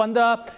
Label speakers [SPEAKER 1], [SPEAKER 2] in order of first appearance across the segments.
[SPEAKER 1] 15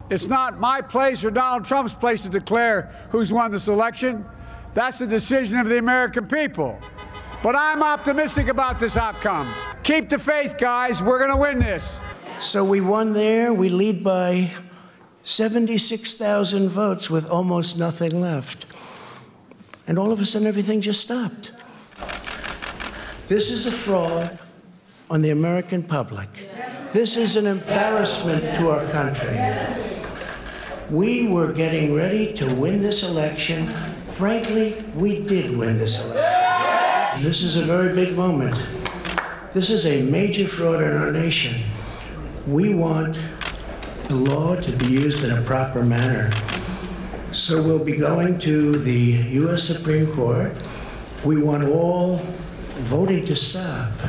[SPEAKER 2] It's not my place or Donald Trump's place to declare who's won this election. That's the decision of the American people. But I'm optimistic about this outcome. Keep the faith, guys. We're going to win this.
[SPEAKER 3] So we won there. We lead by 76,000 votes with almost nothing left. And all of a sudden, everything just stopped. This is a fraud on the American public. This is an embarrassment to our country. We were getting ready to win this election. Frankly, we did win this election. This is a very big moment. This is a major fraud in our nation. We want the law to be used in a proper manner. So we'll be going to the U.S. Supreme Court. We want all voting to stop.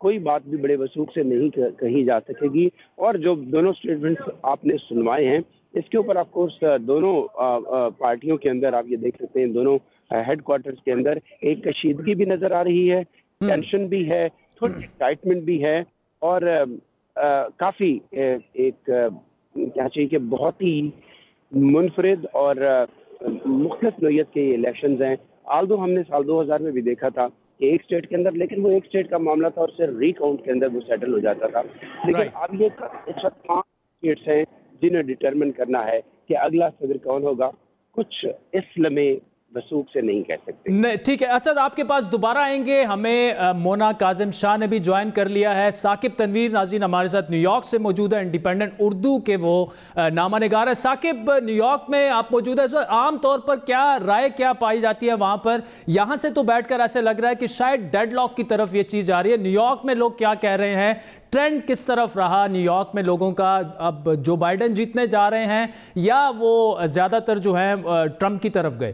[SPEAKER 4] کوئی بات بھی بڑے وثوق سے نہیں کہی جا سکے گی. اور جو دونوں اسٹیٹمنٹس آپ نے سنوائے ہیں اس کے اوپر آف کورس دونوں پارٹیوں کے اندر آپ یہ دیکھ سکتے ہیں, دونوں ہیڈ کوارٹرز کے اندر ایک کشیدگی بھی نظر آ رہی ہے, ٹینشن بھی ہے, تھوڑی ایکسائٹمنٹ بھی ہے, اور کافی ایک کیا چاہیے کہ بہت ہی منفرد اور مختلف نوعیت کے الیکشنز ہیں. آلدو ہم نے سال 2000 میں بھی دیکھا تھا کہ ایک اسٹیٹ کے اندر, لیکن وہ ایک اسٹیٹ کا معاملہ تھا اور صرف ری کاؤنٹ کے اندر وہ سیٹل ہو جاتا تھا. لیکن اب یہ اس وقت 5 اسٹیٹس ہیں جنہیں ڈٹرمن کرنا ہے کہ اگلا صدر کون ہوگا. کچھ اس لمحے وثوق سے نہیں کہہ سکتے.
[SPEAKER 1] ٹھیک ہے اسد, آپ کے پاس دوبارہ آئیں گے. ہمیں مونا کاظم شاہ نے بھی جوائن کر لیا ہے. ثاقب تنویر ناظرین ہمارے ساتھ نیو یارک سے موجود ہے, انڈیپینڈنٹ اردو کے وہ نامہ نگار ہے. ثاقب, نیو یارک میں آپ موجود ہیں, عام طور پر کیا رائے کیا پائی جاتی ہے وہاں پر؟ یہاں سے تو بیٹھ کر ایسے لگ رہا ہے کہ شاید ڈیڈ لاک کی طرف یہ چیز جا رہی ہے. نیو یارک میں لوگ کیا کہہ رہے ہیں؟ ٹرینڈ کس طرف رہا نیو یارک میں لوگوں کا؟ اب جو بائیڈن جیتنے جا رہے ہیں یا وہ زیادہ تر جو ہیں ٹرمپ کی طرف گئے؟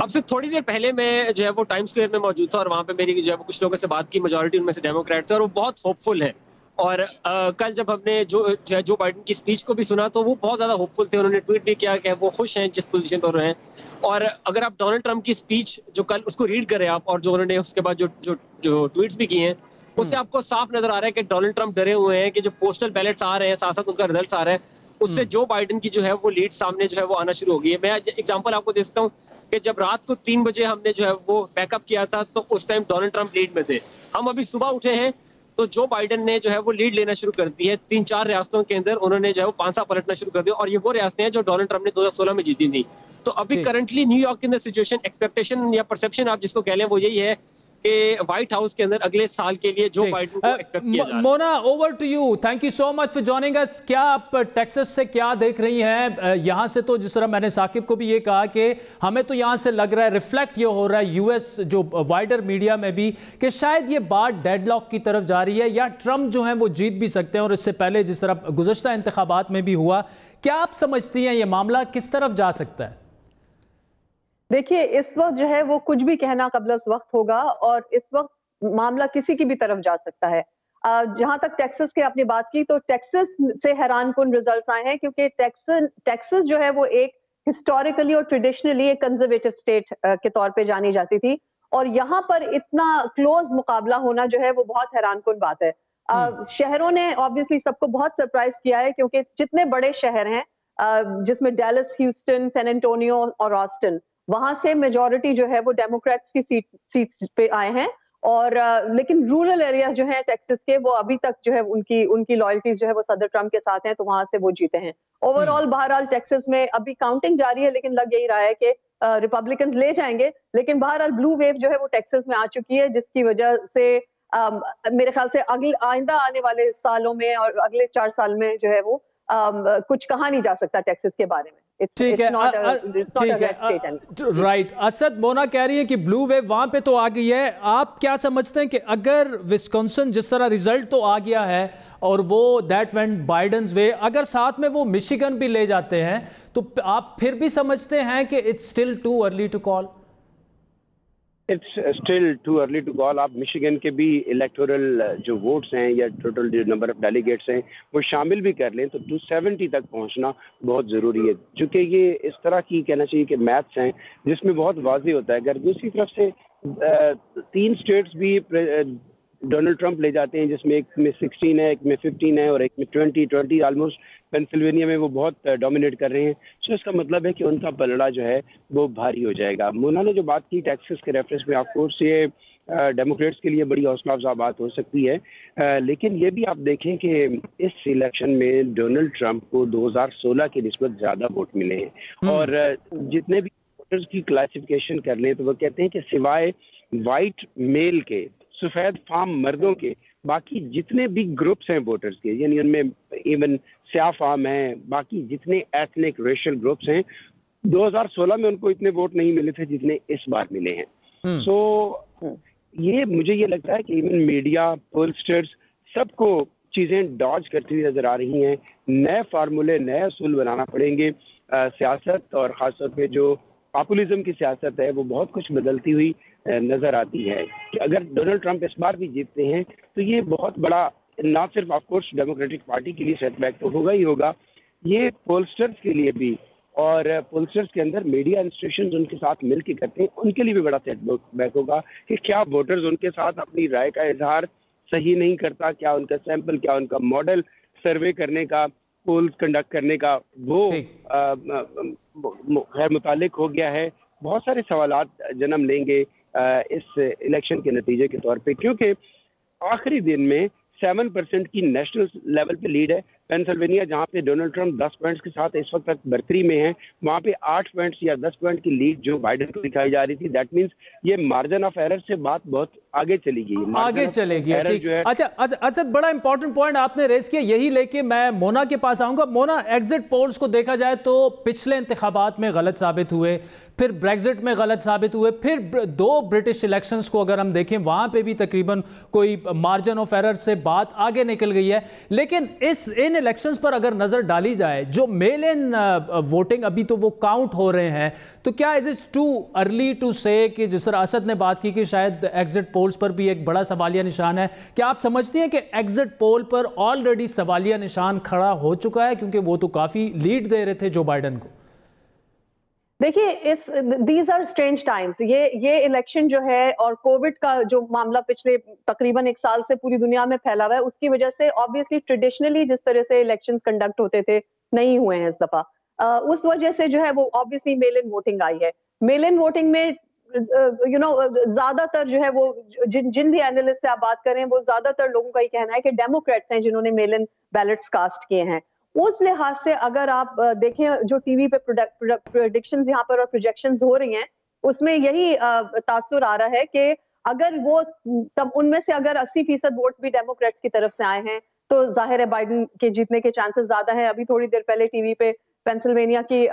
[SPEAKER 5] اب سے تھوڑی دیر پہلے میں جو ہے وہ ٹائم اسکوئر میں موجود تھا اور وہاں پہ میری جو ہے وہ کچھ لوگوں سے بات کی, میجورٹی ان میں سے ڈیموکریٹ تھے اور وہ بہت ہوپ فل ہیں. اور کل جب ہم نے جو بائیڈن کی اسپیچ کو بھی سنا تو وہ بہت زیادہ ہوپ فل تھے. انہوں نے ٹویٹ بھی کیا کہ وہ خوش ہیں جس پوزیشن پر ہیں. اور اگر آپ ڈونلڈ ٹرمپ کی اسپیچ جو کل اس کو ریڈ کریں آپ, اور جو انہوں نے اس کے بعد جو ٹویٹس بھی کیے ہیں, اس سے آپ کو صاف نظر آ رہا ہے کہ ڈونلڈ ٹرمپ ڈرے ہوئے ہیں کہ جو پوسٹل بیلٹس آ رہے ہیں ساتھ ساتھ ان کا ریزلٹس آ رہے ہیں, اس سے جو بائیڈن کی جو ہے وہ لیڈ سامنے جو ہے وہ آنا شروع ہو گئی ہے. میں ایگزامپل آپ کو دے سکتا ہوں کہ جب رات کو 3 بجے ہم نے جو ہے وہ بیک اپ کیا تھا تو اس ٹائم ڈونلڈ ٹرمپ لیڈ میں تھے. ہم ابھی صبح اٹھے ہیں تو جو بائیڈن نے جو ہے وہ لیڈ لینا شروع کر دی ہے. 3-4 ریاستوں کے اندر انہوں نے جو ہے وہ پانسا پلٹنا شروع کر دیا, اور یہ وہ ریاستیں ہیں جو ڈونلڈ ٹرمپ نے 2016 میں جیتی تھی. تو ابھی کرنٹلی نیو یارک کے اندر سچویشن, ایکسپیکٹیشن یا پرسپشن آپ جس کو کہہ لیں, وہ یہی ہے کہ وائٹ ہاؤس کے اندر اگلے سال کے لیے جو بائیڈن کو ایکسپیکٹ کیا جا رہا ہے.
[SPEAKER 1] Mona, over to you. Thank you so much for joining us. کیا آپ ٹیکسس سے کیا دیکھ رہی ہیں؟ یہاں سے تو جس طرح میں نے ثاقب کو بھی یہ کہا کہ ہمیں تو یہاں سے لگ رہا ہے, ریفلیکٹ یہ ہو رہا ہے یو ایس جو وائڈر میڈیا میں بھی, کہ شاید یہ بات ڈیڈ لاک کی طرف جا رہی ہے یا ٹرمپ جو ہیں وہ جیت بھی سکتے ہیں. اور اس سے پہلے جس طرح گزشتہ انتخابات میں بھی ہوا, کیا آپ سمجھتی ہیں یہ معاملہ کس طرف جا سکتا ہے؟
[SPEAKER 6] دیکھیے اس وقت جو ہے وہ کچھ بھی کہنا قبل از وقت ہوگا, اور اس وقت معاملہ کسی کی بھی طرف جا سکتا ہے. جہاں تک ٹیکسس کی آپ نے بات کی تو ٹیکسس سے حیران کن ریزلٹس آئے ہیں, کیونکہ ٹیکسس جو ہے وہ ایک ہسٹوریکلی اور ٹریڈیشنلی ایک کنزرویٹو اسٹیٹ کے طور پہ جانی جاتی تھی, اور یہاں پر اتنا کلوز مقابلہ ہونا جو ہے وہ بہت حیران کن بات ہے. شہروں نے obviously سب کو بہت سرپرائز کیا ہے, کیونکہ جتنے بڑے شہر ہیں جس میں ڈیلس, ہیوسٹن, سین انٹونیو اور آسٹن, وہاں سے میجورٹی جو ہے وہ ڈیموکریٹس کی سیٹس پہ آئے ہیں. اور لیکن رورل ایریاز جو ہیں ٹیکسس کے, وہ ابھی تک جو ہے ان کی لائلٹیز جو ہے وہ صدر ٹرمپ کے ساتھ ہیں, تو وہاں سے وہ جیتے ہیں. اوور آل بہرحال ٹیکسس میں ابھی کاؤنٹنگ جاری ہے, لیکن لگ یہی رہا ہے کہ ریپبلکنز لے جائیں گے. لیکن بہرحال بلو ویو جو ہے وہ ٹیکسس میں آ چکی ہے, جس کی وجہ سے میرے خیال سے آئندہ آنے والے سالوں میں اور اگلے 4 سال میں جو ہے وہ کچھ کہا نہیں جا سکتا ٹیکسس کے بارے میں.
[SPEAKER 1] ٹھیک ہے, رائٹ. اسد, مونا کہہ رہی ہے کہ بلو ویو وہاں پہ تو آ گئی ہے. آپ کیا سمجھتے ہیں کہ اگر وسکونسن جس طرح ریزلٹ تو آ گیا ہے اور وہ دیٹ وینٹ بائیڈنز وے, اگر ساتھ میں وہ مشیگن بھی لے جاتے ہیں, تو آپ پھر بھی سمجھتے ہیں کہ it's still too early to call?
[SPEAKER 4] It's still too early to call. آپ مشیگن کے بھی الیکٹورل جو ووٹس ہیں یا ٹوٹل جو نمبر آف ڈیلیگیٹس ہیں وہ شامل بھی کر لیں تو 270 تک پہنچنا بہت ضروری ہے, چونکہ یہ اس طرح کی کہنا چاہیے کہ میتھس ہیں جس میں بہت واضح ہوتا ہے. اگر دوسری طرف سے 3 اسٹیٹس بھی ڈونلڈ ٹرمپ لے جاتے ہیں, جس میں ایک میں 16 ہے, ایک میں 15 ہے اور ایک میں 20 آلموسٹ پینسلوینیا میں وہ بہت ڈومینیٹ کر رہے ہیں. سو اس کا مطلب ہے کہ ان کا پلڑا جو ہے وہ بھاری ہو جائے گا. مونا نے جو بات کی ٹیکسس کے ریفرنس میں, آف کورس یہ ڈیموکریٹس کے لیے بڑی حوصلہ افزا بات ہو سکتی ہے, لیکن یہ بھی آپ دیکھیں کہ اس الیکشن میں ڈونلڈ ٹرمپ کو 2016 کی نسبت زیادہ ووٹ ملے ہیں. اور جتنے بھی ووٹرز کی کلاسیفیکیشن کر لیں تو وہ کہتے ہیں کہ سوائے وائٹ میل کے, سفید فام مردوں کے, باقی جتنے بھی گروپس ہیں ووٹرز کے, یعنی ان میں ایون سیاہ فام ہیں, باقی جتنے ایتھنک ریشل گروپس ہیں, 2016 میں ان کو اتنے ووٹ نہیں ملے تھے جتنے اس بار ملے ہیں. سو یہ مجھے یہ لگتا ہے کہ ایون میڈیا, پولسٹرز, سب کو چیزیں ڈاج کرتی ہوئی نظر آ رہی ہیں. نئے فارمولے, نئے اصول بنانا پڑیں گے. سیاست اور خاص طور پہ جو پاپولزم کی سیاست ہے وہ بہت کچھ بدلتی ہوئی نظر آتی ہے کہ اگر ڈونلڈ ٹرمپ اس بار بھی جیتتے ہیں تو یہ بہت بڑا نہ صرف آف کورس ڈیموکریٹک پارٹی کے لیے سیٹ بیک تو ہوگا ہی ہوگا، یہ پولسٹرز کے لیے بھی، اور پولسٹرز کے اندر میڈیا انسٹیٹیوشنز ان کے ساتھ مل کے کرتے ہیں، ان کے لیے بھی بڑا سیٹ بیک ہوگا کہ کیا ووٹرز ان کے ساتھ اپنی رائے کا اظہار صحیح نہیں کرتا، کیا ان کا سیمپل، کیا ان کا ماڈل سروے کرنے کا، پولز کنڈکٹ کرنے کا وہ غیر متعلق ہو گیا ہے. بہت سارے سوالات جنم لیں گے اس الیکشن کے نتیجے کے طور پہ، کیونکہ آخری دن میں 7% کی نیشنل لیول پہ لیڈ ہے. پینسلوینیا جہاں پہ ڈونلڈ ٹرمپ 10 پوائنٹس کے ساتھ اس وقت تک برتری میں ہیں، وہاں پہ 8 پوائنٹس یا 10 پوائنٹ کی لیڈ جو بائیڈن کو دکھائی جا رہی تھی. دیٹ مینس یہ مارجن آف ایرر سے بات بہت آگے چلی گئی،
[SPEAKER 1] آگے چلے گی. اچھا اسد، بڑا امپورٹنٹ پوائنٹ آپ نے ریز کیا، یہی لے کے میں مونا کے پاس آؤں گا. مونا، ایگزٹ پولز کو دیکھا جائے تو پچھلے انتخابات میں غلط ثابت ہوئے، پھر بریگزٹ میں غلط ثابت ہوئے، پھر 2 برٹش الیکشنز کو اگر ہم دیکھیں وہاں پہ بھی تقریباً کوئی مارجن آف ایرر سے بات آگے نکل گئی ہے. لیکن ان الیکشنز پر اگر نظر ڈالی جائے، جو میل ان ووٹنگ ابھی تو وہ کاؤنٹ ہو رہے ہیں، تو کیا is it too early to say کہ جس طرح اسد نے بات کی کہ شاید ایگزٹ پولز پر بھی ایک بڑا سوالیہ نشان ہے، کیا آپ سمجھتے ہیں کہ ایگزٹ پول پر آلریڈی سوالیہ نشان کھڑا ہو چکا ہے کیونکہ وہ تو کافی لیڈ دے رہے تھے جو بائیڈن کو؟
[SPEAKER 6] دیکھیے دیز آر اسٹرینج ٹائمز. یہ الیکشن جو ہے اور کووڈ کا جو معاملہ پچھلے تقریباً 1 سال سے پوری دنیا میں پھیلا ہوا ہے، اس کی وجہ سے آبویسلی ٹریڈیشنلی جس طرح سے الیکشنز کنڈکٹ ہوتے تھے نہیں ہوئے ہیں اس دفعہ. اس وجہ سے جو ہے وہ آبویسلی میل ان ووٹنگ آئی ہے. میل ان ووٹنگ میں زیادہ تر جو ہے وہ جن بھی اینالسٹ سے آپ بات کریں، وہ زیادہ تر لوگوں کا یہ کہنا ہے کہ ڈیموکریٹس ہیں جنہوں نے میل ان بیلٹس کاسٹ کیے ہیں. اس لحاظ سے اگر آپ دیکھیں جو ٹی وی پہ پریڈکشنز یہاں پر اور پروجیکشنز ہو رہی ہیں، اس میں یہی تاثر آ رہا ہے کہ اگر وہ ان میں سے اگر 80% ووٹس بھی ڈیموکریٹس کی طرف سے آئے ہیں تو ظاہر ہے بائیڈن کے جیتنے کے چانسز زیادہ ہیں. ابھی تھوڑی دیر پہلے ٹی وی پہ پینسلوینیا کی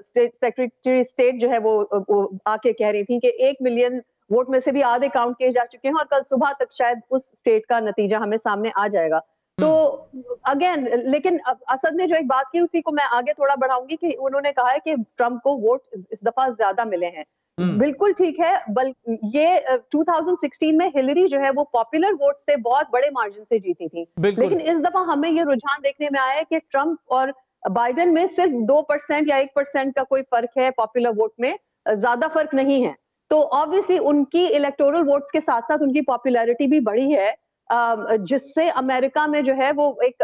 [SPEAKER 6] سیکریٹری اسٹیٹ جو ہے وہ آ کے کہہ رہی تھی کہ 1 ملین ووٹ میں سے بھی آدھے کاؤنٹ کیے جا چکے ہیں اور کل صبح تک شاید اس اسٹیٹ کا نتیجہ ہمیں سامنے آ جائے گا. تو اگین لیکن اسد نے جو ایک بات کی اسی کو میں آگے تھوڑا بڑھاؤں گی کہ انہوں نے کہا ہے کہ ٹرمپ کو ووٹ اس دفعہ زیادہ ملے ہیں. بالکل ٹھیک ہے، یہ 2016 میں ہلری جو ہے وہ پاپولر ووٹ سے بہت بڑے مارجن سے جیتی تھی، لیکن اس دفعہ ہمیں یہ رجحان دیکھنے میں آیا ہے کہ ٹرمپ اور بائیڈن میں صرف 2% یا 1% کا کوئی فرق ہے پاپولر ووٹ میں، زیادہ فرق نہیں ہے. تو آبویسلی ان کی الیکٹورل ووٹس کے ساتھ ساتھ ان کی پاپولیرٹی بھی بڑھی ہے، جس سے امریکہ میں جو ہے وہ ایک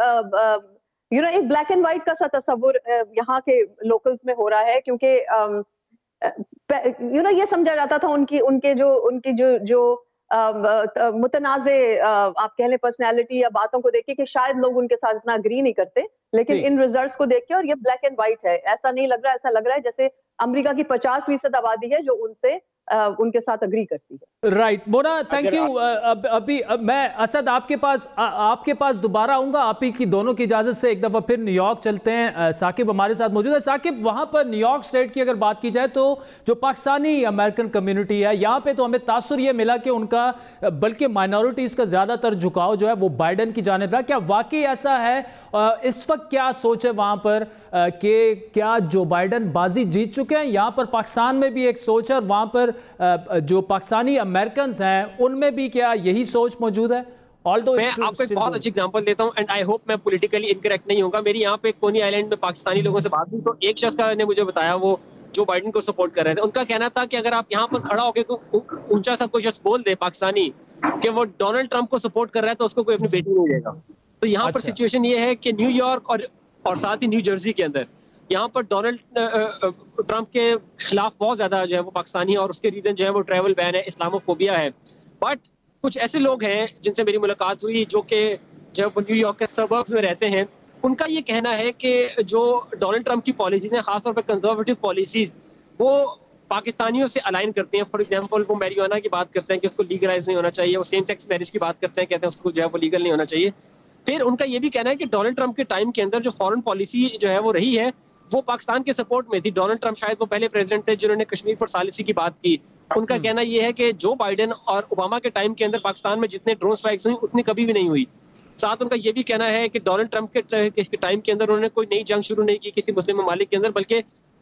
[SPEAKER 6] بلیک اینڈ وائٹ کا سا تصور یہاں کے لوکلز میں ہو رہا ہے، کیونکہ یہ سمجھا جاتا تھا ان کی جو متنازع آپ کہہ لیں پرسنالٹی یا باتوں کو دیکھ کے کہ شاید لوگ ان کے ساتھ اتنا اگری نہیں کرتے، لیکن ان ریزلٹس کو دیکھ کے اور یہ بلیک اینڈ وائٹ ہے، ایسا نہیں لگ رہا، ایسا لگ رہا ہے جیسے امریکہ کی 50% آبادی ہے جو ان کے ساتھ اگری کرتی ہے.
[SPEAKER 1] Right Mona, thank you. ابھی میں اسد آپ کے پاس دوبارہ آؤں گا، آپ ہی کی دونوں کی اجازت سے ایک دفعہ پھر نیو یارک چلتے ہیں. ثاقب ہمارے ساتھ موجود ہے. ثاقب، وہاں پر نیو یارک اسٹیٹ کی اگر بات کی جائے تو جو پاکستانی امریکن کمیونٹی ہے یہاں پہ تو ہمیں تاثر یہ ملا کہ ان کا بلکہ مائنورٹیز کا زیادہ تر جھکاؤ جو ہے وہ بائیڈن کی جانب رہا. کیا واقعی ایسا ہے؟ اس وقت کیا سوچ ہے وہاں پر کہ کیا جو بائیڈن بازی جیت چکے ہیں؟ یہاں پر پاکستان میں بھی ایک سوچ ہے اور وہاں پر جو پاکستانی امریکنز ہیں ان میں بھی کیا یہی سوچ موجود ہے؟
[SPEAKER 5] میں آپ کو ایک بہت اچھی ایگزامپل دیتا ہوں اینڈ آئی ہوپ میں پولیٹیکلی انکریکٹ نہیں ہوگا. میری یہاں پہ کونی آئی لینڈ میں پاکستانی لوگوں سے بات ہوئی تو ایک شخص نے مجھے بتایا وہ جو بائیڈن کو سپورٹ کر رہے تھے، ان کا کہنا تھا کہ اگر آپ یہاں پر کھڑا ہو کے اونچا سا کوئی شخص بول دے پاکستانی کہ وہ ڈونلڈ ٹرمپ کو سپورٹ کر رہا ہے تو اس کو کوئی اپنی بیٹی نہیں دے گا. تو یہاں پر سچویشن یہ ہے کہ نیو یارک اور ساتھ ہی نیو جرسی کے اندر یہاں پر ڈونلڈ ٹرمپ کے خلاف بہت زیادہ جو ہے وہ پاکستانی، اور اس کے ریزن جو ہے وہ ٹریول بین ہے، اسلاموفوبیا ہے. بٹ کچھ ایسے لوگ ہیں جن سے میری ملاقات ہوئی جو کہ جب وہ نیو یارک کے سبربز میں رہتے ہیں، ان کا یہ کہنا ہے کہ جو ڈونلڈ ٹرمپ کی پالیسیز ہیں، خاص طور پہ کنزرویٹو پالیسیز، وہ پاکستانیوں سے الائن کرتے ہیں. فار ایگزامپل وہ میریجوانا کی بات کرتے ہیں کہ اس کو لیگلائز نہیں ہونا چاہیے، وہ سیم سیکس میرج کی بات کرتے ہیں، کہتے ہیں اس کو جو ہے وہ لیگل نہیں ہونا چاہیے. پھر ان کا یہ بھی کہنا ہے کہ ڈونلڈ ٹرمپ کے ٹائم کے اندر جو فارن پالیسی جو ہے وہ رہی ہے وہ پاکستان کے سپورٹ میں تھی. ڈونلڈ ٹرمپ شاید وہ پہلے پریزیڈنٹ تھے جنہوں نے کشمیر پر ثالثی کی بات کی. ان کا کہنا یہ ہے کہ جو بائیڈن اور اوباما کے ٹائم کے اندر پاکستان میں جتنے ڈرون سٹرائکس ہوئی اتنی کبھی بھی نہیں ہوئی. ساتھ ان کا یہ بھی کہنا ہے کہ ڈونلڈ ٹرمپ کے ٹائم کے اندر انہوں نے کوئی نئی جنگ شروع نہیں کی کسی مسلم ممالک کے اندر، بلکہ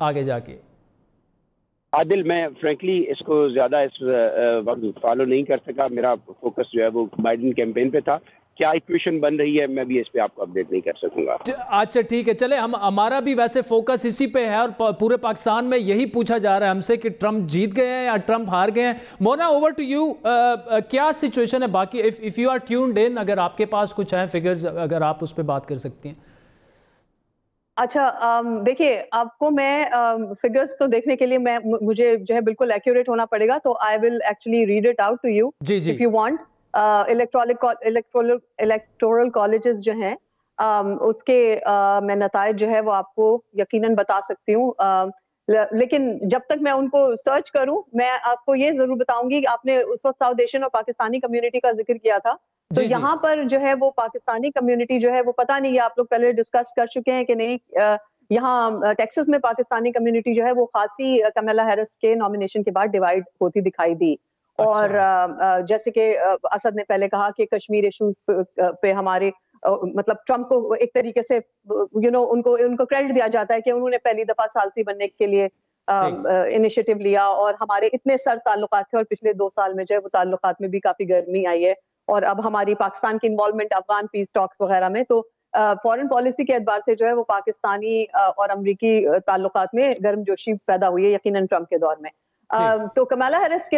[SPEAKER 1] آگے جا کے؟
[SPEAKER 4] عادل میں فرینکلی اس کو زیادہ اس وقت فالو نہیں کر سکا. میرا فوکس جو ہے وہ بائیڈن کیمپین پہ تھا. کیا ایکویشن بن رہی ہے میں بھی اس پہ آپ کو اپڈیٹ نہیں کر سکوں گا.
[SPEAKER 1] اچھا ٹھیک ہے, چلے ہمارا بھی ویسے فوکس اسی پہ ہے اور پورے پاکستان میں یہی پوچھا جا رہا ہے ہم سے کہ ٹرمپ جیت گئے ہیں یا ٹرمپ ہار گئے ہیں. مونا اوور ٹو یو, کیا سچویشن ہے باقی اف یو آر ٹیونڈ ان, اگر آپ کے پاس کچھ ہیں فگرز اگر آپ اس پہ بات کر سکتی ہیں.
[SPEAKER 6] اچھا دیکھیے آپ کو میں فگرز تو دیکھنے کے لیے مجھے جو ہے بالکل ایکوریٹ ہونا پڑے گا, تو I will actually read it out to you if you want. Electoral colleges جو ہیں اس کے میں نتائج جو ہے وہ آپ کو یقیناً بتا سکتی ہوں, لیکن جب تک میں ان کو سرچ کروں میں آپ کو یہ ضرور بتاؤں گی. آپ نے اس وقت ساؤتھ ایشین اور پاکستانی کمیونٹی کا ذکر کیا تھا, تو یہاں پر جو ہے وہ پاکستانی کمیونٹی جو ہے وہ پتہ نہیں, آپ لوگ پہلے ڈسکس کر چکے ہیں کہ نہیں, یہاں ٹیکسس میں پاکستانی کمیونٹی جو ہے وہ خاصی کمیلا ہیرس کے نامینیشن کے بعد ڈیوائیڈ ہوتی دکھائی دی. اور جیسے کہ اسد نے پہلے کہا کہ کشمیر ایشوز پہ ہمارے مطلب ٹرمپ کو ایک طریقے سے ان کو کریڈٹ دیا جاتا ہے کہ انہوں نے پہلی دفعہ ثالثی بننے کے لیے انیشیٹو لیا, اور ہمارے اتنے سر تعلقات تھے اور پچھلے 2 سال میں جو ہے وہ تعلقات میں بھی کافی گرمی آئی ہے, اور اب ہماری پاکستان کی انوالومنٹ افغان پیس ٹاکس وغیرہ میں, تو فورن پالیسی کے اعتبار سے جو ہے وہ پاکستانی اور امریکی تعلقات میں گرم جوشی پیدا ہوئی ہے یقیناً ٹرمپ کے دور میں. تو کمیلا ہیرس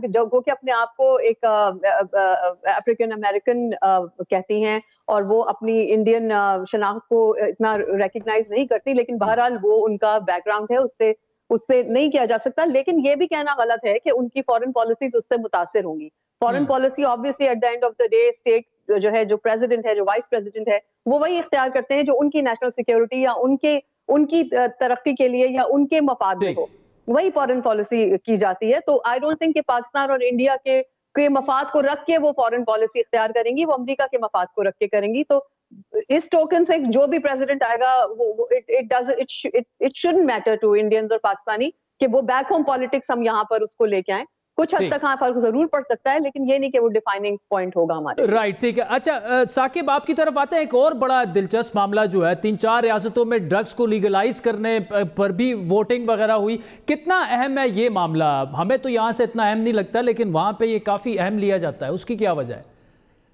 [SPEAKER 6] جو کہ اپنے آپ کو ایک افریقن امریکن کہتی ہیں اور وہ اپنی انڈین شناخت کو اتنا ریکگنائز نہیں کرتی, لیکن بہرحال وہ ان کا بیک گراؤنڈ ہے, اس سے نہیں کیا جا سکتا. لیکن یہ بھی کہنا غلط ہے کہ ان کی فورن پالیسیز اس سے متاثر ہوں گی. Foreign policy obviously at the end of the day state جو ہے, جو پریزیڈنٹ ہے, جو وائس پریزیڈنٹ ہے, وہ وہی اختیار کرتے ہیں جو ان کی نیشنل سیکیورٹی یا ان کی ترقی کے لیے یا ان کے مفاد میں ہو, وہی فورن پالیسی کی جاتی ہے. تو آئی ڈونٹ تھنک کہ پاکستان اور انڈیا کے مفاد کو رکھ کے وہ فورن پالیسی اختیار کریں گی, وہ امریکہ کے مفاد کو رکھ کے کریں گی. تو اس ٹوکن سے جو بھی پریزیڈنٹ آئے گا it shouldn't matter to Indians اور پاکستانی کہ وہ بیک ہوم پالیٹکس ہم یہاں پر اس کو لے کے آئیں. کچھ حد تک ہاں فرق ضرور پڑ سکتا ہے, لیکن یہ نہیں کہ وہ ڈیفائننگ پوائنٹ ہوگا ہمارے.
[SPEAKER 1] رائٹ, ٹھیک ہے. اچھا ثاقب آپ کی طرف آتے ہیں, ایک اور بڑا دلچسپ معاملہ جو ہے 3-4 ریاستوں میں ڈرگز کو لیگلائز کرنے پر بھی ووٹنگ وغیرہ ہوئی. کتنا اہم ہے یہ معاملہ؟ ہمیں تو یہاں سے اتنا اہم نہیں لگتا, لیکن وہاں پہ یہ کافی اہم لیا جاتا ہے, اس کی کیا وجہ ہے؟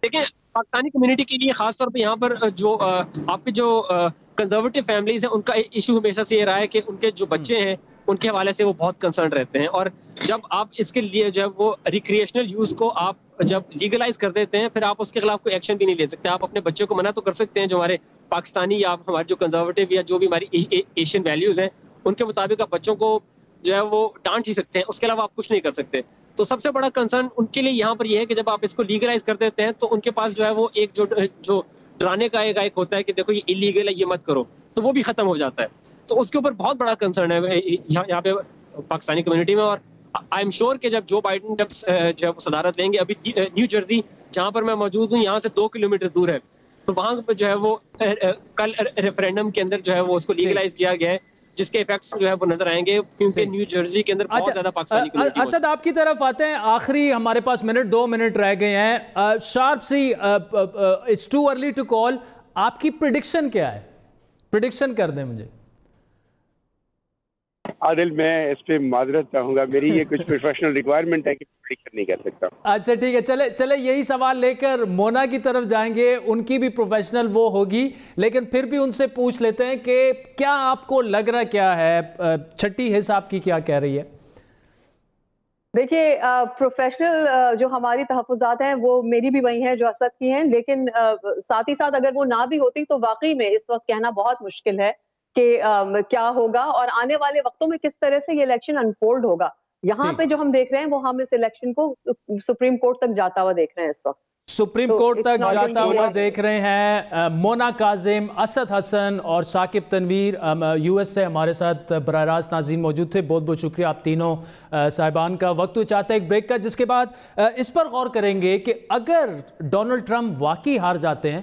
[SPEAKER 5] دیکھیں پاکستانی کمیونٹی کے لیے خاص طور پہ یہاں پر جو آپ کے جو کنزرویٹو فیملیز ہیں ان کا ایشو ہمیشہ سے یہ رہا ہے کہ ان کے جو بچے ہیں ان کے حوالے سے وہ بہت کنسرن رہتے ہیں, اور جب آپ اس کے لیے جب وہ ریکریشنل یوز کو آپ جب لیگلائز کر دیتے ہیں پھر آپ اس کے خلاف کوئی ایکشن بھی نہیں لے سکتے. آپ اپنے بچے کو منع تو کر سکتے ہیں, جو ہمارے پاکستانی یا ہمارے جو کنزرویٹو یا جو بھی ہماری ایشین ویلیوز ہیں ان کے مطابق آپ بچوں کو جو ہے وہ ڈانٹ ہی سکتے ہیں, اس کے علاوہ آپ کچھ نہیں کر سکتے. تو سب سے بڑا کنسرن ان کے لیے یہاں پر یہ ہے کہ جب آپ اس کو لیگلائز کر دیتے ہیں تو ان کے پاس جو ہے وہ ایک جو ڈرانے کا ایک ہوتا ہے کہ دیکھو یہ انلیگل ہے, یہ مت کرو, تو وہ بھی ختم ہو جاتا ہے. تو اس کے اوپر بہت بڑا کنسرن ہے یہاں پہ پاکستانی کمیونٹی میں, اور آئی ایم شیور کہ جب جو بائیڈن جب جو ہے وہ صدارت لیں گے, ابھی نیو جرسی جہاں پر میں موجود ہوں یہاں سے 2 کلومیٹر دور ہے, تو وہاں پہ جو ہے وہ کل ریفرینڈم کے اندر جو ہے وہ اس کو لیگلائز کیا گیا ہے, جس کے ایفیکٹس جو ہے وہ نظر آئیں گے, کیونکہ نیو جرسی کے اندر بہت زیادہ پاکستانی کمیونٹی.
[SPEAKER 1] اسد آپ کی طرف آتے ہیں, آخری ہمارے پاس 2 منٹ رہ گئے ہیں. شارپ سی, it's too early to call, آپ کی پریڈکشن کیا ہے؟ پریڈکشن کر دیں مجھے.
[SPEAKER 4] عادل میں اس پہ معذرت چاہوں گا, میری یہ کچھ پروفیشنل ریکوائرمنٹ ہے کہ پریڈکشن نہیں کر سکتا.
[SPEAKER 1] اچھا ٹھیک ہے, چلے یہی سوال لے کر مونا کی طرف جائیں گے, ان کی بھی پروفیشنل وہ ہوگی, لیکن پھر بھی ان سے پوچھ لیتے ہیں کہ کیا آپ کو لگ رہا کیا ہے, چھٹی حصہ آپ کی کیا کہہ رہی ہے؟
[SPEAKER 6] دیکھیے پروفیشنل جو ہماری تحفظات ہیں وہ میری بھی وہی ہیں جو اسد کی ہیں, لیکن ساتھ ہی ساتھ اگر وہ نہ بھی ہوتی تو واقعی میں اس وقت کہنا بہت مشکل ہے کہ کیا ہوگا اور آنے والے وقتوں میں کس طرح سے یہ الیکشن انفولڈ ہوگا. یہاں پہ جو ہم دیکھ رہے ہیں وہ ہم اس الیکشن کو سپریم کورٹ تک جاتا ہوا دیکھ رہے ہیں, اس وقت
[SPEAKER 1] سپریم کورٹ تک جاتا ہوا دیکھ رہے ہیں. مونا کاظم, اسد حسن اور ثاقب تنویر یو ایس سے ہمارے ساتھ براہ راست ناظرین موجود تھے. بہت بہت شکریہ آپ تینوں صاحبان کا. وقت چاہتا ہے ایک بریک کا, جس کے بعد اس پر غور کریں گے کہ اگر ڈونلڈ ٹرمپ واقعی ہار جاتے ہیں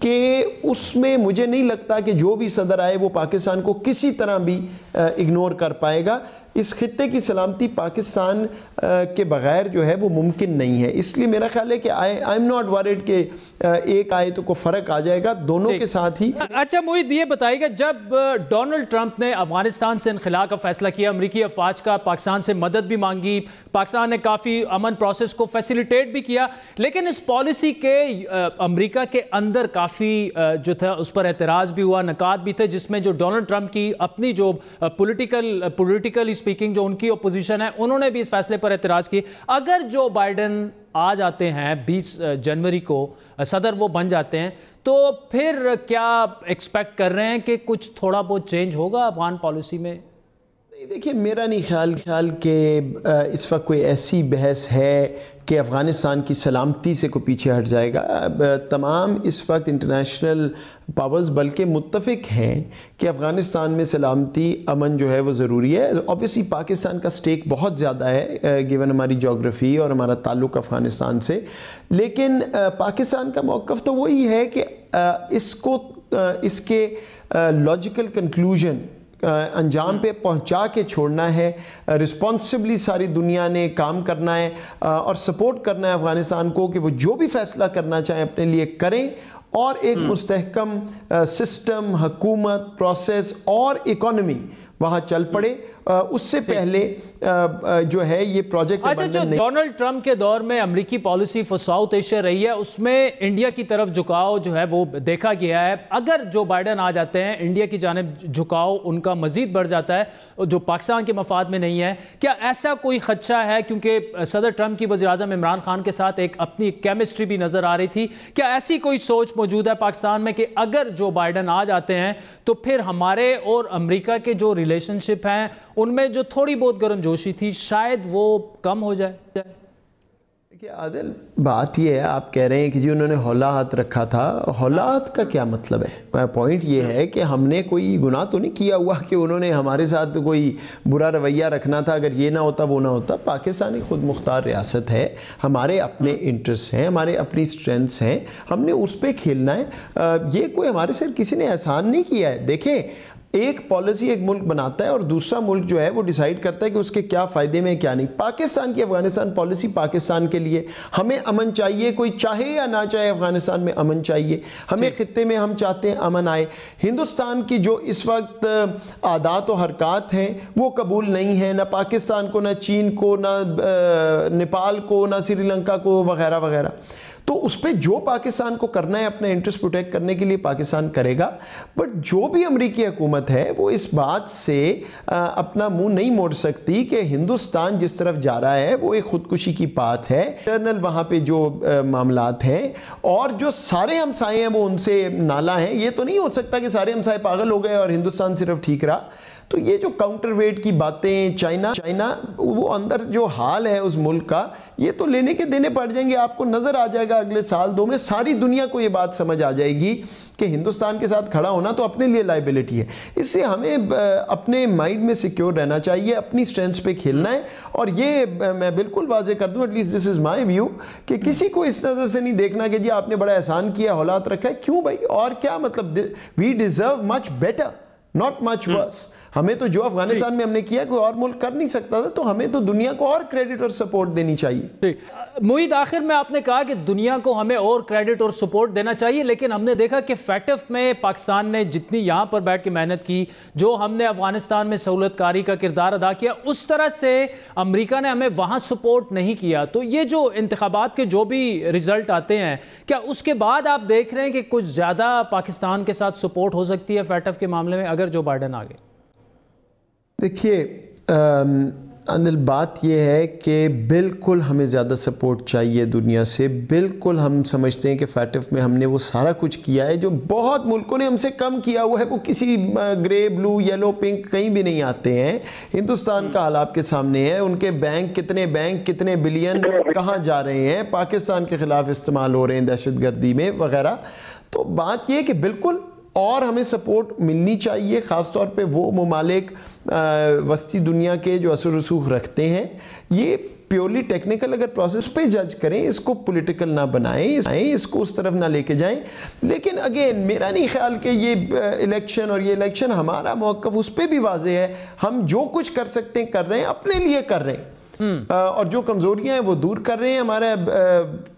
[SPEAKER 7] کہ اس میں مجھے نہیں لگتا کہ جو بھی صدر آئے وہ پاکستان کو کسی طرح بھی اگنور کر پائے گا. اس خطے کی سلامتی پاکستان کے بغیر جو ہے وہ ممکن نہیں ہے. اس لیے میرا خیال ہے کہ آئی ایم ناٹ ورڈ کہ ایک آئے تو کوئی فرق آ جائے گا, دونوں کے ساتھ ہی.
[SPEAKER 1] اچھا موید یہ بتائیے گا, جب ڈونلڈ ٹرمپ نے افغانستان سے انخلا کا فیصلہ کیا, امریکی افواج کا پاکستان سے مدد بھی مانگی, پاکستان نے کافی امن پروسیس کو فیسیلیٹیٹ بھی کیا, لیکن اس پالیسی کے امریکہ کے اندر کافی جو تھا اس پر اعتراض بھی ہوا, نکات بھی تھے, جس میں جو ڈونلڈ ٹرمپ کی اپنی جو پولیٹیکلی اسپیکنگ جو ان کی اپوزیشن ہے, انہوں نے بھی اس فیصلے پر اعتراض کی. اگر جو بائیڈن آ جاتے ہیں 20 جنوری کو صدر وہ بن جاتے ہیں, تو پھر کیا ایکسپیکٹ کر رہے ہیں کہ کچھ تھوڑا بہت چینج ہوگا افغان پالیسی میں؟
[SPEAKER 7] دیکھیں میرا نہیں خیال کہ اس وقت کوئی ایسی بحث ہے کہ افغانستان کی سلامتی سے کوئی پیچھے ہٹ جائے گا. تمام اس وقت انٹرنیشنل پاورز بلکہ متفق ہیں کہ افغانستان میں سلامتی امن جو ہے وہ ضروری ہے. اوبویسلی پاکستان کا سٹیک بہت زیادہ ہے گیون ہماری جغرافی اور ہمارا تعلق افغانستان سے, لیکن پاکستان کا موقف تو وہی ہے کہ اس کے لاجیکل کنکلوژن انجام پہ پہنچا کے چھوڑنا ہے. رسپانسبلی ساری دنیا نے کام کرنا ہے اور سپورٹ کرنا ہے افغانستان کو کہ وہ جو بھی فیصلہ کرنا چاہیں اپنے لیے کریں, اور ایک مستحکم سسٹم, حکومت, پروسیس اور اکانومی وہاں چل پڑے. اس سے پہلے جو ہے یہ پروجیکٹ
[SPEAKER 1] جو ڈونلڈ ٹرمپ کے دور میں امریکی پالیسی فار ساؤتھ ایشیا رہی ہے, اس میں انڈیا کی طرف جھکاؤ جو ہے وہ دیکھا گیا ہے. اگر جو بائیڈن آ جاتے ہیں, انڈیا کی جانب جھکاؤ ان کا مزید بڑھ جاتا ہے جو پاکستان کے مفاد میں نہیں ہے. کیا ایسا کوئی خدشہ ہے, کیونکہ صدر ٹرمپ کی وزیراعظم عمران خان کے ساتھ ایک اپنی کیمسٹری بھی نظر آ رہی تھی, کیا ایسی کوئی سوچ موجود ہے پاکستان میں کہ اگر جو بائیڈن آ جاتے ہیں تو پھر ہمارے اور امریکہ کے جو ریلیشن شپ ہیں ان میں جو تھوڑی بہت گرم جوشی تھی شاید وہ کم ہو جائے؟
[SPEAKER 7] دیکھیے عادل, بات یہ ہے, آپ کہہ رہے ہیں کہ جی انہوں نے ہولا ہاتھ رکھا تھا. ہولا ہاتھ کا کیا مطلب ہے؟ پوائنٹ یہ ہے کہ ہم نے کوئی گناہ تو نہیں کیا ہوا کہ انہوں نے ہمارے ساتھ کوئی برا رویہ رکھنا تھا. اگر یہ نہ ہوتا وہ نہ ہوتا. پاکستان ایک خود مختار ریاست ہے, ہمارے اپنے انٹرسٹ ہیں, ہمارے اپنی اسٹرینتھس ہیں, ہم نے اس پہ کھیلنا ہے. یہ کوئی ہمارے ساتھ کسی نے احسان نہیں کیا ہے. دیکھیں ایک پالیسی ایک ملک بناتا ہے اور دوسرا ملک جو ہے وہ ڈیسائیڈ کرتا ہے کہ اس کے کیا فائدے میں کیا نہیں. پاکستان کی افغانستان پالیسی پاکستان کے لیے, ہمیں امن چاہیے, کوئی چاہے یا نہ چاہے افغانستان میں امن چاہیے. ہمیں خطے میں ہم چاہتے ہیں امن آئے. ہندوستان کی جو اس وقت عادات و حرکات ہیں وہ قبول نہیں ہیں, نہ پاکستان کو, نہ چین کو, نہ نیپال کو, نہ سری لنکا کو وغیرہ وغیرہ. تو اس پہ جو پاکستان کو کرنا ہے اپنا انٹرسٹ پروٹیکٹ کرنے کے لیے پاکستان کرے گا. بٹ جو بھی امریکی حکومت ہے وہ اس بات سے اپنا منہ نہیں موڑ سکتی کہ ہندوستان جس طرف جا رہا ہے وہ ایک خودکشی کی بات ہے. انٹرنل وہاں پہ جو معاملات ہیں اور جو سارے ہمسائے ہیں وہ ان سے نالا ہیں. یہ تو نہیں ہو سکتا کہ سارے ہمسائے پاگل ہو گئے اور ہندوستان صرف ٹھیک رہا. تو یہ جو کاؤنٹر ویٹ کی باتیں, چائنا وہ اندر جو حال ہے اس ملک کا, یہ تو لینے کے دینے پڑ جائیں گے. آپ کو نظر آ جائے گا اگلے سال دو میں, ساری دنیا کو یہ بات سمجھ آ جائے گی کہ ہندوستان کے ساتھ کھڑا ہونا تو اپنے لیے لائبلٹی ہے. اس سے ہمیں اپنے مائنڈ میں سیکیور رہنا چاہیے, اپنی اسٹرینتھس پہ کھیلنا ہے. اور یہ میں بالکل واضح کر دوں, at least this is my view, کہ کسی کو اس نظر سے نہیں دیکھنا کہ جی آپ نے بڑا احسان کیا, اولاد رکھا ہے. کیوں بھائی, اور کیا مطلب, we deserve much better, not much worse. ہمیں تو جو افغانستان میں ہم نے کیا کوئی اور ملک کر نہیں سکتا تھا, تو ہمیں تو دنیا کو اور کریڈٹ اور سپورٹ دینی چاہیے.
[SPEAKER 1] موید آخر میں آپ نے کہا کہ دنیا کو ہمیں اور کریڈٹ اور سپورٹ دینا چاہیے, لیکن ہم نے دیکھا کہ فیٹف میں پاکستان نے جتنی یہاں پر بیٹھ کے محنت کی, جو ہم نے افغانستان میں سہولت کاری کا کردار ادا کیا, اس طرح سے امریکہ نے ہمیں وہاں سپورٹ نہیں کیا. تو یہ جو انتخابات کے جو بھی رزلٹ آتے ہیں, کیا اس کے بعد آپ دیکھ رہے ہیں کہ کچھ زیادہ پاکستان کے ساتھ سپورٹ ہو سکتی ہے فیٹف کے معاملے میں اگر جو بائیڈن آ گئے؟
[SPEAKER 7] دیکھیے انل, بات یہ ہے کہ بالکل ہمیں زیادہ سپورٹ چاہیے دنیا سے. بالکل ہم سمجھتے ہیں کہ فیٹف میں ہم نے وہ سارا کچھ کیا ہے جو بہت ملکوں نے ہم سے کم کیا ہوا ہے. وہ کسی گرے, بلو, یلو, پنک کہیں بھی نہیں آتے ہیں. ہندوستان کا حال آپ کے سامنے ہے, ان کے بینک کتنے بلین کہاں جا رہے ہیں, پاکستان کے خلاف استعمال ہو رہے ہیں دہشت گردی میں وغیرہ. تو بات یہ کہ بالکل اور ہمیں سپورٹ ملنی چاہیے, خاص طور پہ وہ ممالک وسطی دنیا کے جو اثر رسوخ رکھتے ہیں. یہ پیورلی ٹیکنیکل اگر پروسیس پہ جج کریں, اس کو پولیٹیکل نہ بنائیں, اس کو اس طرف نہ لے کے جائیں. لیکن اگین میرا نہیں خیال کہ یہ الیکشن اور یہ الیکشن, ہمارا موقف اس پہ بھی واضح ہے. ہم جو کچھ کر سکتے ہیں کر رہے ہیں, اپنے لیے کر رہے ہیں, اور جو کمزوریاں ہیں وہ دور کر رہے ہیں. ہمارے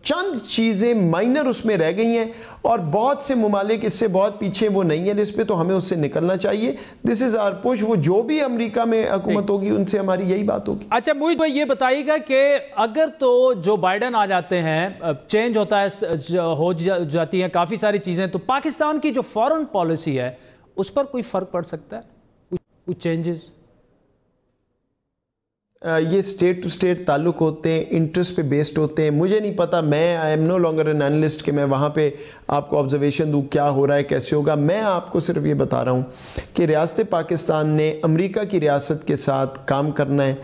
[SPEAKER 7] چند چیزیں مائنر اس میں رہ گئی ہیں, اور بہت سے ممالک اس سے بہت پیچھے وہ نہیں ہے لسٹ پہ, تو ہمیں اس سے نکلنا چاہیے. دس از آر پش. وہ جو بھی امریکہ میں حکومت ہوگی ان سے ہماری یہی بات ہوگی.
[SPEAKER 1] اچھا موہت بھائی یہ بتائیے گا کہ اگر تو جو بائیڈن آ جاتے ہیں, چینج ہوتا ہے, ہو جاتی ہیں کافی ساری چیزیں, تو پاکستان کی جو فارن پالیسی ہے اس پر کوئی فرق پڑ سکتا ہے, کوئی چینجز؟
[SPEAKER 7] یہ سٹیٹ ٹو سٹیٹ تعلق ہوتے ہیں, انٹرسٹ پہ بیسڈ ہوتے ہیں. مجھے نہیں پتا, میں I am no longer an analyst کہ میں وہاں پہ آپ کو آبزرویشن دوں کیا ہو رہا ہے کیسے ہوگا. میں آپ کو صرف یہ بتا رہا ہوں کہ ریاست پاکستان نے امریکہ کی ریاست کے ساتھ کام کرنا ہے,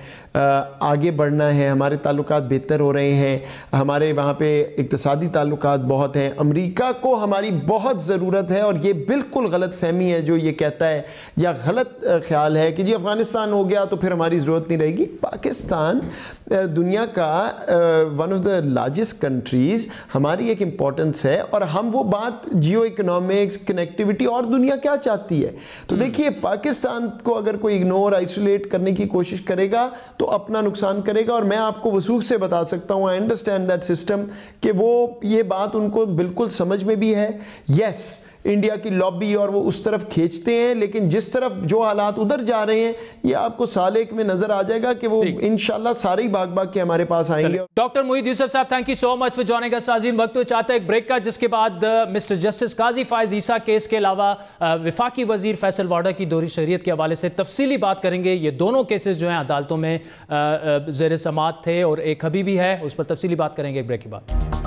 [SPEAKER 7] آگے بڑھنا ہے. ہمارے تعلقات بہتر ہو رہے ہیں, ہمارے وہاں پہ اقتصادی تعلقات بہت ہیں. امریکہ کو ہماری بہت ضرورت ہے, اور یہ بالکل غلط فہمی ہے جو یہ کہتا ہے, یا غلط خیال ہے کہ جی افغانستان ہو گیا تو پھر ہماری ضرورت نہیں رہے گی. پاکستان دنیا کا one of the largest countries, ہماری ایک امپورٹنس ہے, اور ہم وہ بات جیو اکنامکس, کنیکٹیوٹی اور دنیا کیا چاہتی ہے. تو دیکھیے پاکستان کو اگر کوئی اگنور, آئسولیٹ کرنے کی کوشش کرے گا تو اپنا نقصان کرے گا. اور میں آپ کو وثوق سے بتا سکتا ہوں, آئی انڈرسٹینڈ دیٹ سسٹم, کہ وہ یہ بات ان کو بالکل سمجھ میں بھی ہے. یس انڈیا کی لابی اور وہ اس طرف کھینچتے ہیں, لیکن جس طرف جو حالات ادھر جا رہے ہیں یہ آپ کو سال ایک میں نظر آ جائے گا کہ وہ انشاءاللہ سارے ہی بھاگ بھاگ کے ہمارے پاس آئیں گے.
[SPEAKER 1] Doctor Mohit Yusuf sahab, thank you so much for joining us. ناظرین وقت چاہتا ہے ایک بریک کا, جس کے بعد مسٹر جسٹس قاضی فائز عیسیٰ کیس کے علاوہ وفاقی وزیر فیصل واڈا کی دوہری شریعت کے حوالے سے تفصیلی بات کریں گے. یہ دونوں کیسز جو ہیں عدالتوں میں زیر سماعت تھے, اور ایک ابھی بھی ہے, اس پر تفصیلی بات کریں گے ایک بریک کے بعد.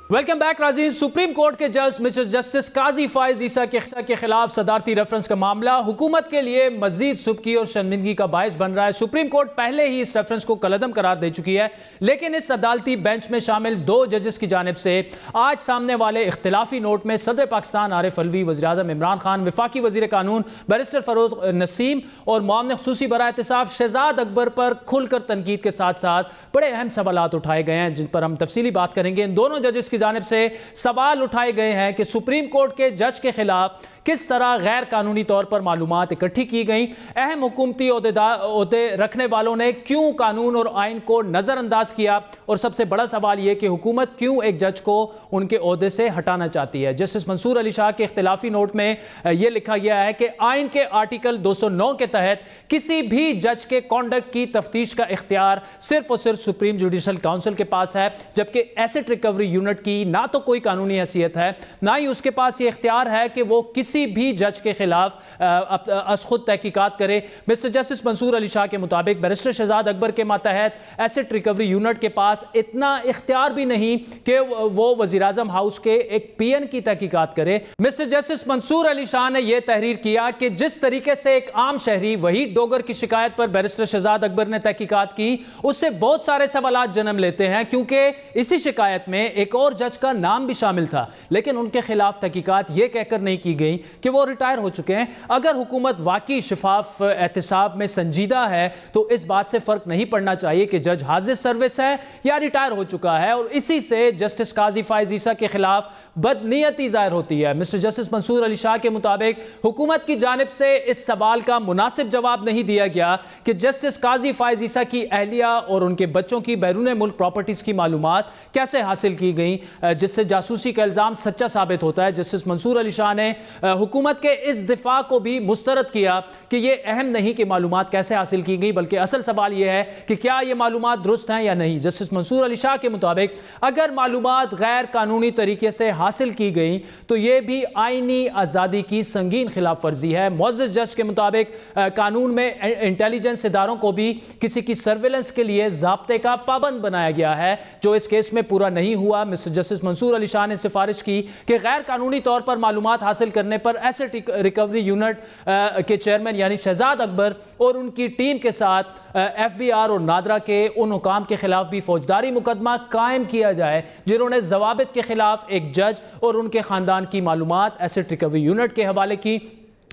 [SPEAKER 1] ویلکم بیک ناظرین. سپریم کورٹ کے جج مسٹر جسٹس قاضی فائز عیسیٰ کے خلاف صدارتی ریفرنس کا معاملہ حکومت کے لیے مزید سبکی اور شرمندگی کا باعث بن رہا ہے. سپریم کورٹ پہلے ہی اس ریفرنس کو کالعدم قرار دے چکی ہے, لیکن اس عدالتی بینچ میں شامل 2 ججز کی جانب سے آج سامنے والے اختلافی نوٹ میں صدر پاکستان عارف علوی, وزیر اعظم عمران خان, وفاقی وزیر قانون بیرسٹر فروز نسیم اور معاون خصوصی برائے احتساب شہزاد اکبر پر کھل کر تنقید کے ساتھ ساتھ بڑے اہم سوالات اٹھائے گئے ہیں, جن پر ہم تفصیلی بات کریں گے. ان دونوں ججز کی جانب سے سوال اٹھائے گئے ہیں کہ سپریم کورٹ کے جج کے خلاف کس طرح غیر قانونی طور پر معلومات اکٹھی کی گئیں, اہم حکومتی عہدے رکھنے والوں نے کیوں قانون اور آئین کو نظر انداز کیا, اور سب سے بڑا سوال یہ کہ حکومت کیوں ایک جج کو ان کے عہدے سے ہٹانا چاہتی ہے. جسٹس منصور علی شاہ کے اختلافی نوٹ میں یہ لکھا گیا ہے کہ آئین کے آرٹیکل 209 کے تحت کسی بھی جج کے کانڈکٹ کی تفتیش کا اختیار صرف اور صرف سپریم جوڈیشل کاؤنسل کے پاس ہے, جبکہ ایسٹ ریکوری یونٹ کی نہ تو کوئی قانونی حیثیت ہے, نہ ہی اس کے پاس یہ اختیار ہے کہ وہ کسی بھی جج کے خلاف از خود تحقیقات کرے. مسٹر جسٹس منصور علی شاہ کے مطابق بیرسٹر شہزاد اکبر کے ماتحت ایسٹ ریکوری یونٹ کے پاس اتنا اختیار بھی نہیں کہ وہ وزیراعظم ہاؤس کے ایک پی این کی تحقیقات کرے. مسٹر جسٹس منصور علی شاہ نے یہ تحریر کیا کہ جس طریقے سے ایک عام شہری وحید ڈوگر کی شکایت پر بیرسٹر شہزاد اکبر نے تحقیقات کی, اس سے بہت سارے سوالات جنم لیتے ہیں, کیونکہ اسی شکایت میں ایک اور جج کا نام بھی شامل تھا, لیکن ان کے خلاف تحقیقات یہ کہہ کر نہیں کی گئی کہ وہ ریٹائر ہو چکے ہیں. اگر حکومت واقعی شفاف احتساب میں سنجیدہ ہے تو اس بات سے فرق نہیں پڑنا چاہیے کہ جج حاضر سروس ہے یا ریٹائر ہو چکا ہے, اور اسی سے جسٹس قاضی فائز عیسیٰ کے خلاف بدنیتی ظاہر ہوتی ہے. مسٹر جسٹس منصور علی شاہ کے مطابق حکومت کی جانب سے اس سوال کا مناسب جواب نہیں دیا گیا کہ جسٹس قاضی فائز عیسیٰ کی اہلیہ اور ان کے بچوں کی بیرون ملک پراپرٹیز کی معلومات کیسے حاصل کی گئیں, جس سے جاسوسی کا الزام سچا ثابت ہوتا ہے. جسٹس منصور علی شاہ نے حکومت کے اس دفاع کو بھی مسترد کیا کہ یہ اہم نہیں کہ معلومات کیسے حاصل کی گئی, بلکہ اصل سوال یہ ہے کہ کیا یہ معلومات درست ہیں یا نہیں. جسٹس منصور علی شاہ کے مطابق اگر معلومات غیر قانونی طریقے سے حاصل کی گئیں تو یہ بھی آئینی آزادی کی سنگین خلاف ورزی ہے. معزز جج کے مطابق قانون میں انٹیلیجنس اداروں کو بھی کسی کی سرویلنس کے لیے ضابطے کا پابند بنایا گیا ہے, جو اس کیس میں پورا نہیں ہوا. مسٹر جسٹس منصور علی شاہ نے سفارش کی کہ غیر قانونی طور پر معلومات حاصل کرنے پر ایسٹ ریکوری یونٹ کے چیئرمین یعنی شہزاد اکبر اور ان کی ٹیم کے ساتھ ایف بی آر اور نادرا کے ان حکام کے خلاف بھی فوجداری مقدمہ قائم کیا جائے جنہوں نے ضوابط کے خلاف ایک جج اور ان کے خاندان کی معلومات ایسٹ ریکوری یونٹ کے حوالے کی۔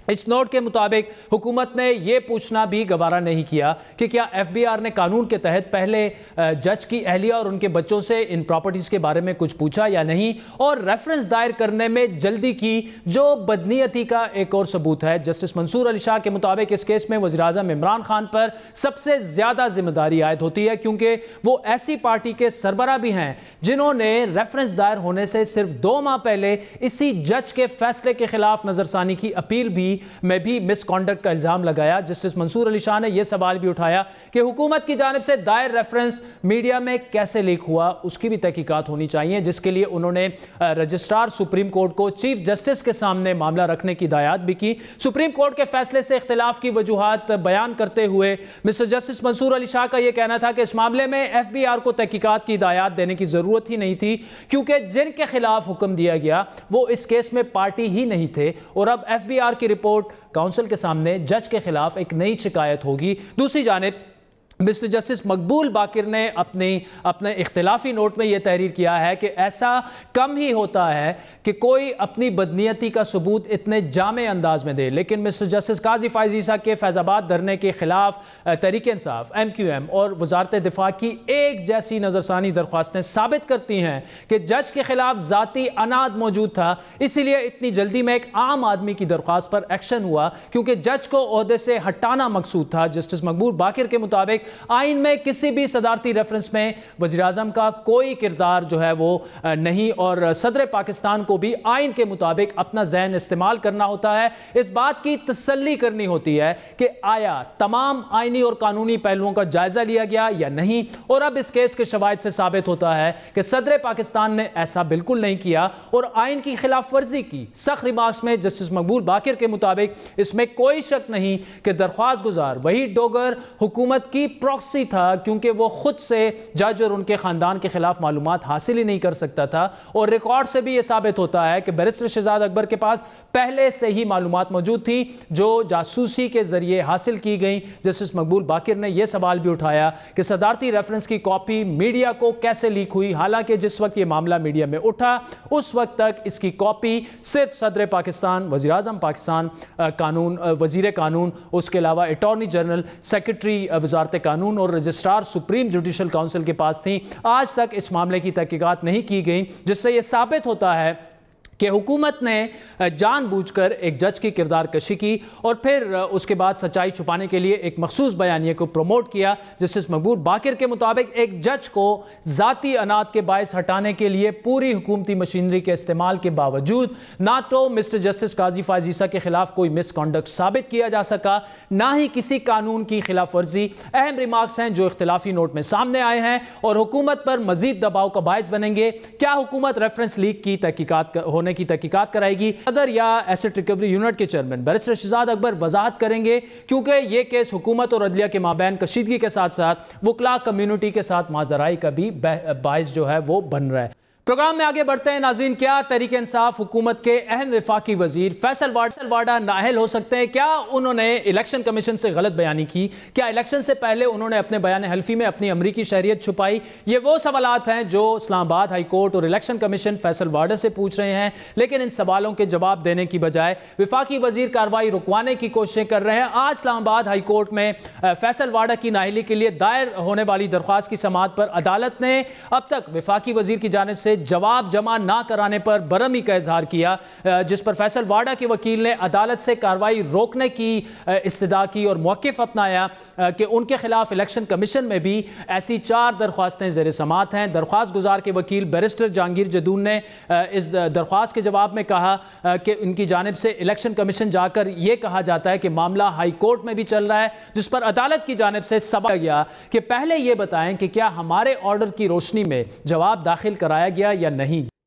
[SPEAKER 1] اس نوٹ کے مطابق حکومت نے یہ پوچھنا بھی گوارا نہیں کیا کہ کیا ایف بی آر نے قانون کے تحت پہلے جج کی اہلیہ اور ان کے بچوں سے ان پراپرٹیز کے بارے میں کچھ پوچھا یا نہیں، اور ریفرنس دائر کرنے میں جلدی کی جو بدنیتی کا ایک اور ثبوت ہے۔ جسٹس منصور علی شاہ کے مطابق اس کیس میں وزیراعظم عمران خان پر سب سے زیادہ ذمہ داری عائد ہوتی ہے، کیونکہ وہ ایسی پارٹی کے سربراہ بھی ہیں جنہوں نے ریفرنس دائر ہونے سے صرف 2 ماہ پہلے اسی جج کے فیصلے کے خلاف نظرثانی کی اپیل میں بھی مس کانڈکٹ کا الزام لگایا۔ جسٹس منصور علی شاہ نے یہ سوال بھی اٹھایا کہ حکومت کی جانب سے دائر ریفرنس میڈیا میں کیسے لیک ہوا، اس کی بھی تحقیقات ہونی چاہیے، جس کے لیے انہوں نے رجسٹرار سپریم کورٹ کو چیف جسٹس کے سامنے معاملہ رکھنے کی ہدایت بھی کی۔ سپریم کورٹ کے فیصلے سے اختلاف کی وجوہات بیان کرتے ہوئے مسٹر جسٹس منصور علی شاہ کا یہ کہنا تھا کہ اس معاملے میں ایف بی آر کو تحقیقات کی ہدایات دینے کی ضرورت ہی نہیں تھی، کیونکہ جن کے خلاف حکم دیا گیا وہ اس کیس میں پارٹی ہی نہیں تھے، اور اب ایف بی آر کی رپورٹ کونسل کے سامنے جج کے خلاف ایک نئی شکایت ہوگی۔ دوسری جانب مسٹر جسٹس مقبول باقر نے اپنے اختلافی نوٹ میں یہ تحریر کیا ہے کہ ایسا کم ہی ہوتا ہے کہ کوئی اپنی بدنیتی کا ثبوت اتنے جامع انداز میں دے، لیکن مسٹر جسٹس قاضی فائز عیسیٰ کے فیض آباد دھرنے کے خلاف Tehreek Insaf, M Q M اور وزارت دفاع کی ایک جیسی نظرثانی درخواستیں ثابت کرتی ہیں کہ جج کے خلاف ذاتی اناد موجود تھا، اسی لیے اتنی جلدی میں ایک عام آدمی کی درخواست پر ایکشن ہوا، کیونکہ جج کو عہدے سے ہٹانا مقصود تھا۔ جسٹس مقبول باقر کے مطابق آئین میں کسی بھی صدارتی ریفرنس میں وزیراعظم کا کوئی کردار جو ہے وہ نہیں، اور صدر پاکستان کو بھی آئین کے مطابق اپنا ذہن استعمال کرنا ہوتا ہے، اس بات کی تسلی کرنی ہوتی ہے کہ آیا تمام آئینی اور قانونی پہلوؤں کا جائزہ لیا گیا یا نہیں، اور اب اس کیس کے شواہد سے ثابت ہوتا ہے کہ صدر پاکستان نے ایسا بالکل نہیں کیا اور آئین کی خلاف ورزی کی۔ سخت ریمارکس میں جسٹس مقبول باقر کے مطابق اس میں کوئی شک نہیں کہ درخواست گزار وہی ڈوگر حکومت کی پروکسی تھا، کیونکہ وہ خود سے جج اور ان کے خاندان کے خلاف معلومات حاصل ہی نہیں کر سکتا تھا، اور ریکارڈ سے بھی یہ ثابت ہوتا ہے کہ بیرسٹر شہزاد اکبر کے پاس پہلے سے ہی معلومات موجود تھی جو جاسوسی کے ذریعے حاصل کی گئیں۔ جسٹس مقبول باقر نے یہ سوال بھی اٹھایا کہ صدارتی ریفرنس کی کاپی میڈیا کو کیسے لیک ہوئی، حالانکہ جس وقت یہ معاملہ میڈیا میں اٹھا اس وقت تک اس کی کاپی صرف صدر پاکستان، وزیراعظم پاکستان، وزیر قانون، اس کے علاوہ اٹارنی جنرل، سیکرٹری وزارت قانون اور رجسٹرار سپریم جوڈیشل کونسل کے پاس تھیں۔ آج تک اس معاملے کی تحقیقات نہیں کی گئی، جس سے یہ ثابت ہوتا ہے کہ حکومت نے جان بوجھ کر ایک جج کی کردار کشی کی اور پھر اس کے بعد سچائی چھپانے کے لیے ایک مخصوص بیانیے کو پروموٹ کیا۔ جسٹس مقبول باقر کے مطابق ایک جج کو ذاتی اناد کے باعث ہٹانے کے لیے پوری حکومتی مشینری کے استعمال کے باوجود نہ تو مسٹر جسٹس قاضی فائز عیسیٰ کے خلاف کوئی مس کانڈکٹ ثابت کیا جا سکا، نہ ہی کسی قانون کی خلاف ورزی۔ اہم ریمارکس ہیں جو اختلافی نوٹ میں سامنے آئے ہیں اور حکومت پر مزید دباؤ کا باعث بنیں گے۔ کیا حکومت ریفرنس لیک کی تحقیقات کرائے گی؟ صدر یا ایسٹ ریکوری یونٹ کے چیئرمین بیرسٹر شہزاد اکبر وضاحت کریں گے، کیونکہ یہ کیس حکومت اور عدلیہ کے مابین کشیدگی کے ساتھ ساتھ وکلاء کمیونٹی کے ساتھ ماجرائی کا بھی باعث جو ہے وہ بن رہا ہے۔ پروگرام میں آگے بڑھتے ہیں ناظرین۔ کیا تحریک انصاف حکومت کے اہم وفاقی وزیر فیصل واڈا نااہل ہو سکتے ہیں؟ کیا انہوں نے الیکشن کمیشن سے غلط بیانی کی؟ کیا الیکشن سے پہلے انہوں نے اپنے بیان حلفی میں اپنی امریکی شہریت چھپائی؟ یہ وہ سوالات ہیں جو اسلام آباد ہائی کورٹ اور الیکشن کمیشن فیصل واڈا سے پوچھ رہے ہیں، لیکن ان سوالوں کے جواب دینے کی بجائے وفاقی وزیر کارروائی رکوانے کی کوششیں کر رہے ہیں۔ آج اسلام آباد ہائی کورٹ میں فیصل واڈا کی نااہلی کے لیے دائر ہونے والی درخواست کی سماعت پر عدالت نے اب تک وفاقی وزیر کی جانب سے جواب جمع نہ کرانے پر برہمی کا اظہار کیا، جس پر فیصل واڈا کے وکیل نے عدالت سے کارروائی روکنے کی استدعا کی اور موقف اپنایا کہ ان کے خلاف الیکشن کمیشن میں بھی ایسی 4 درخواستیں زیر سماعت ہیں۔ درخواست گزار کے وکیل بیرسٹر جہانگیر جدون نے اس درخواست کے جواب میں کہا کہ ان کی جانب سے الیکشن کمیشن جا کر یہ کہا جاتا ہے کہ معاملہ ہائی کورٹ میں بھی چل رہا ہے، جس پر عدالت کی جانب سے سوال گیا کہ پہلے یہ بتائیں کہ کیا ہمارے آرڈر کی روشنی میں جواب داخل کرایا گیا یا نہیں۔